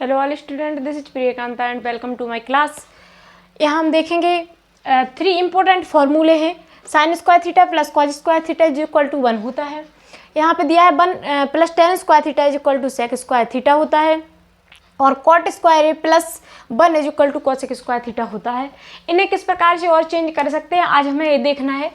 Hello all student, this is Priyakanta and welcome to my class. यहाँ हम देखेंगे 3 important फॉर्मूले हैं। Sine square theta plus cos square theta is equal to 1 होता है। यहाँ पे दिया है 1 plus tan square theta is equal to sec square theta होता है, और cot square A plus 1 is equal to cosec square theta होता है। इन्हें किस प्रकार से और चेंज कर सकते हैं, आज हमें ये देखना है।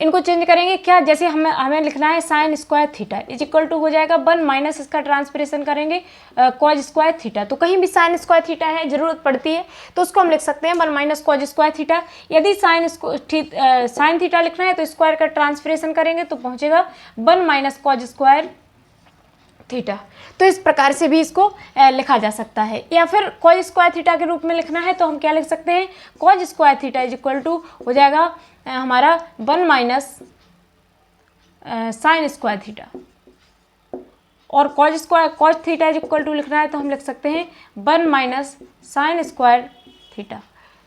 इनको चेंज करेंगे क्या, जैसे हमें लिखना है sine square theta is equal to हो जाएगा 1 माइनस इसका ट्रांसपरेशन करेंगे कॉज स्क्वायर थीटा। तो कहीं भी साइन स्क्वायर थीटा है जरूरत पड़ती है तो उसको हम लिख सकते हैं 1 माइनस कॉज स्क्वायर थीटा। यदि साइन थीटा लिखना है तो स्क्वायर का ट्रांसपरेशन करेंगे तो पहुंचेगा 1 माइनस कॉज स्क्वायर थीटा। तो इस प्रकार से भी इसको लिखा जा सकता है, या फिर कॉज स्क्वायर थीटा के रूप में लिखना है तो हम क्या लिख सकते हैं, cos square theta is equal to हो जाएगा हमारा 1 माइनस साइन स्क्वायर थीटा, और cos theta is equal to लिखना है तो हम लिख सकते हैं 1 माइनस साइन स्क्वायर थीटा।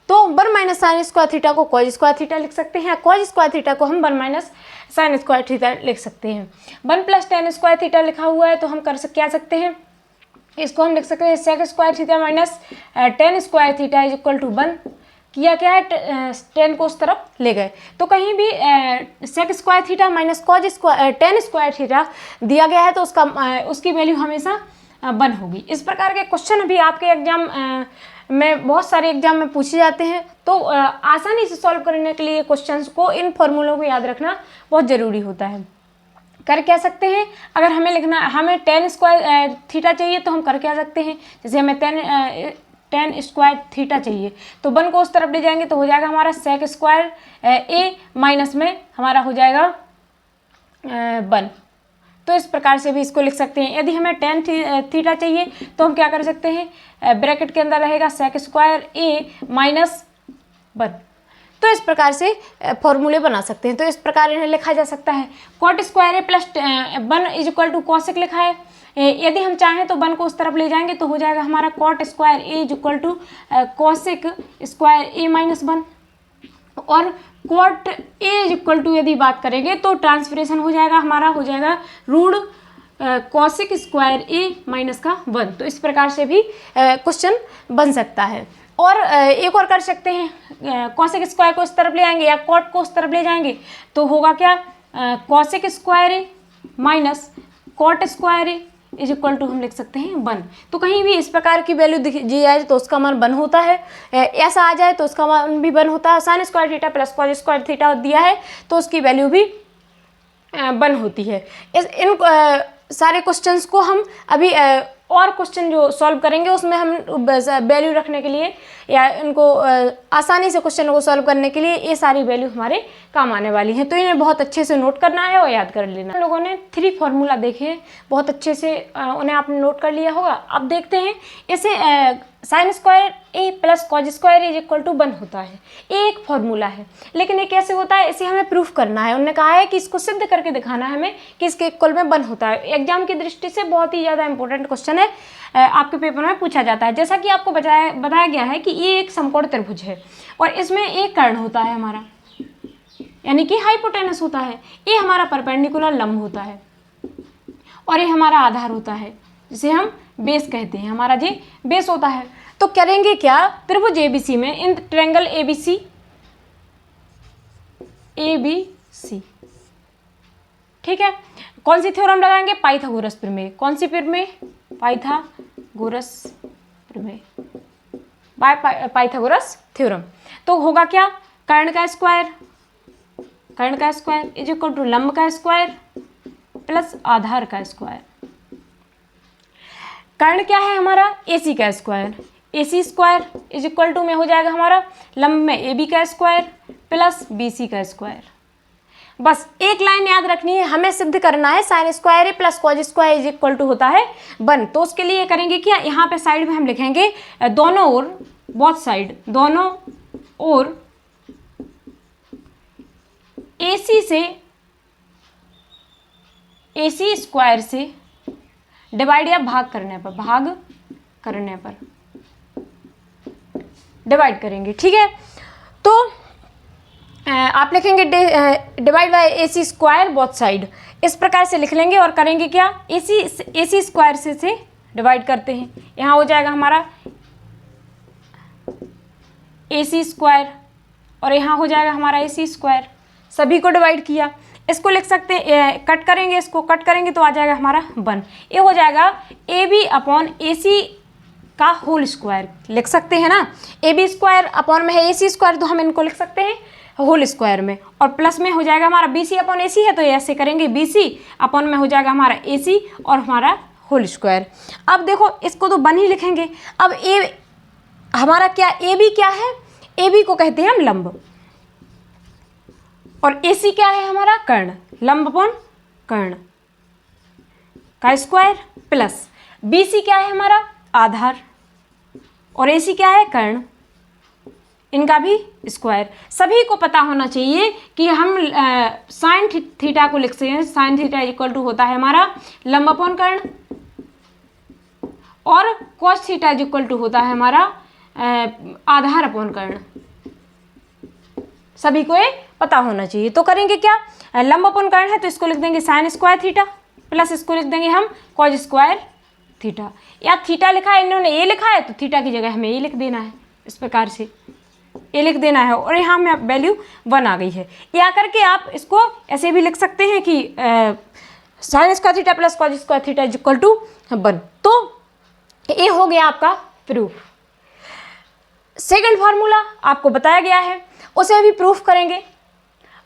तो 1 माइनस साइन स्क्वायर थीटा को कॉज स्क्वायर थीटा लिख सकते हैं, कॉज स्क्वायर थीटा को हम 1 माइनस साइन स्क्वायर थीटा लिख सकते हैं। 1 प्लस टेन स्क्वायर थीटा लिखा हुआ है तो हम क्या सकते हैं, इसको हम लिख सकते हैं sec square theta minus tan square theta is equal to 1। किया क्या है, 10 को उस तरफ ले गए, तो कहीं भी sec square theta minus cos square tan square theta दिया गया है तो उसकी वैल्यू हमेशा 1 होगी। इस प्रकार के क्वेश्चन भी आपके एग्जाम में बहुत सारे एग्जाम में पूछे जाते हैं, तो आसानी से सॉल्व करने के लिए क्वेश्चंस को इन फॉर्मूलों को याद रखना बहुत ज़रूरी होता है। कर क्या सकते हैं, अगर हमें टेन स्क्वायर थीटा चाहिए तो हम कर क्या सकते हैं, जैसे हमें टेन स्क्वायर थीटा चाहिए तो 1 को उस तरफ ले जाएंगे तो हो जाएगा हमारा सेक स्क्वायर ए माइनस में हमारा हो जाएगा 1। तो इस प्रकार से भी इसको लिख सकते हैं। यदि हमें टेन थीटा चाहिए तो हम क्या कर सकते हैं, ब्रैकेट के अंदर रहेगा सेक स्क्वायर ए माइनस 1। तो इस प्रकार से फॉर्मूले बना सकते हैं। तो इस प्रकार इन्हें लिखा जा सकता है। Cot square A plus 1 is equal to cosec लिखा है, यदि हम चाहें तो 1 को उस तरफ ले जाएंगे तो हो जाएगा हमारा cot square A is equal to cosec square A minus 1, और cot A is equal to यदि बात करेंगे तो ट्रांसफरेशन हो जाएगा हमारा हो जाएगा root cosec square A minus का 1। तो इस प्रकार से भी क्वेश्चन बन सकता है। और एक और कर सकते हैं, कॉसेक स्क्वायर को इस तरफ ले आएंगे या कॉट को उस तरफ ले जाएंगे तो होगा क्या, cosec square A minus cot square A is equal to हम लिख सकते हैं 1। तो कहीं भी इस प्रकार की वैल्यू दी जाए तो उसका मान 1 होता है, ऐसा आ जाए तो उसका मान भी 1 होता है। Sine square theta plus cos square theta दिया है तो उसकी वैल्यू भी 1 होती है। इन सारे क्वेश्चंस को हम अभी और क्वेश्चन जो सॉल्व करेंगे उसमें हम वैल्यू रखने के लिए या इनको आसानी से क्वेश्चन को सॉल्व करने के लिए ये सारी वैल्यू हमारे काम आने वाली हैं। तो इन्हें बहुत अच्छे से नोट करना है और याद कर लेना। हम लोगों ने 3 फार्मूला देखे, बहुत अच्छे से उन्हें आपने नोट कर लिया होगा। अब देखते हैं इसे sine square A plus cos square is equal to 1 होता है, एक फॉर्मूला है, लेकिन ये कैसे होता है इसे हमें प्रूफ करना है। उन्होंने कहा है कि इसको सिद्ध करके दिखाना है हमें कि इसके इक्वल में 1 होता है। एग्जाम की दृष्टि से बहुत ही ज़्यादा इंपॉर्टेंट क्वेश्चन है, आपके पेपर में पूछा जाता है। जैसा कि आपको बताया गया है कि ये एक समकोण त्रिभुज है और इसमें एक कर्ण होता है हमारा, यानी कि हाइपोटेनस होता है, ये हमारा परपेंडिकुलर लंब होता है और ये हमारा आधार होता है जिसे हम बेस कहते हैं, हमारा जी बेस होता है। तो करेंगे क्या, त्रिभुज एबीसी में इन ट्रायंगल एबीसी ठीक है, कौन सी थ्योरम लगाएंगे, पाइथागोरस प्रमेय। कौन सी प्रमेय, पाइथागोरस प्रमेय, पाइथागोरस थ्योरम। तो होगा क्या, कर्ण का स्क्वायर इज इक्वल टू लंब का स्क्वायर प्लस आधार का स्क्वायर। कर्ण क्या है हमारा, AC का square, AC square is equal to में हो जाएगा हमारा लंब में AB का स्क्वायर प्लस BC का स्क्वायर। बस एक लाइन याद रखनी है, हमें सिद्ध करना है sine square A plus cos square is equal to होता है 1। तो उसके लिए करेंगे क्या, यहाँ पे साइड में हम लिखेंगे दोनों ओर, बोथ साइड, दोनों ओर AC स्क्वायर से डिवाइड या भाग करने पर डिवाइड करेंगे। ठीक है, तो आप लिखेंगे divide by AC square both side, इस प्रकार से लिख लेंगे और करेंगे क्या, AC स्क्वायर से डिवाइड करते हैं। यहाँ हो जाएगा हमारा AC स्क्वायर और यहाँ हो जाएगा हमारा AC स्क्वायर। सभी को डिवाइड किया, इसको लिख सकते हैं, कट करेंगे, इसको कट करेंगे तो आ जाएगा हमारा 1। ये हो जाएगा AB अपॉन AC का होल स्क्वायर, लिख सकते हैं ना। AB स्क्वायर अपॉन में है AC स्क्वायर, तो हम इनको लिख सकते हैं होल स्क्वायर में, और प्लस में हो जाएगा हमारा BC अपॉन AC है तो ऐसे करेंगे, BC अपॉन में हो जाएगा हमारा AC और हमारा होल स्क्वायर। अब देखो इसको तो 1 ही लिखेंगे। अब ए हमारा क्या, AB क्या है, AB को कहते हैं हम लंब, और AC क्या है हमारा कर्ण, लंब अपॉन कर्ण का स्क्वायर, प्लस BC क्या है हमारा आधार, और AC क्या है कर्ण, इनका भी स्क्वायर। सभी को पता होना चाहिए कि हम साइन थीटा को लिख सकते हैं, साइन थीटा इक्वल टू होता है हमारा लंब अपॉन कर्ण, और कॉस थीटा इक्वल टू होता है हमारा आधार अपॉन कर्ण। सभी को ये पता होना चाहिए। तो करेंगे क्या, लंब अपॉन कर्ण है तो इसको लिख देंगे साइन स्क्वायर थीटा, प्लस इसको लिख देंगे हम कॉस स्क्वायर थीटा। या थीटा लिखा है, इन्होंने ये लिखा है तो थीटा की जगह हमें ये लिख देना है, इस प्रकार से ये लिख देना है, और यहाँ में वैल्यू 1 आ गई है। या करके आप इसको ऐसे भी लिख सकते हैं कि sine square theta plus cos square theta equal to 1। तो ये हो गया आपका प्रूफ। सेकंड फार्मूला आपको बताया गया है, उसे भी प्रूफ करेंगे।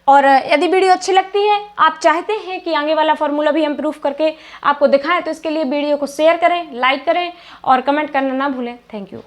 और यदि वीडियो अच्छी लगती है, आप चाहते हैं कि आगे वाला फार्मूला भी हम प्रूफ करके आपको दिखाएं, तो इसके लिए वीडियो को शेयर करें, लाइक करें और कमेंट करना ना भूलें। Thank you.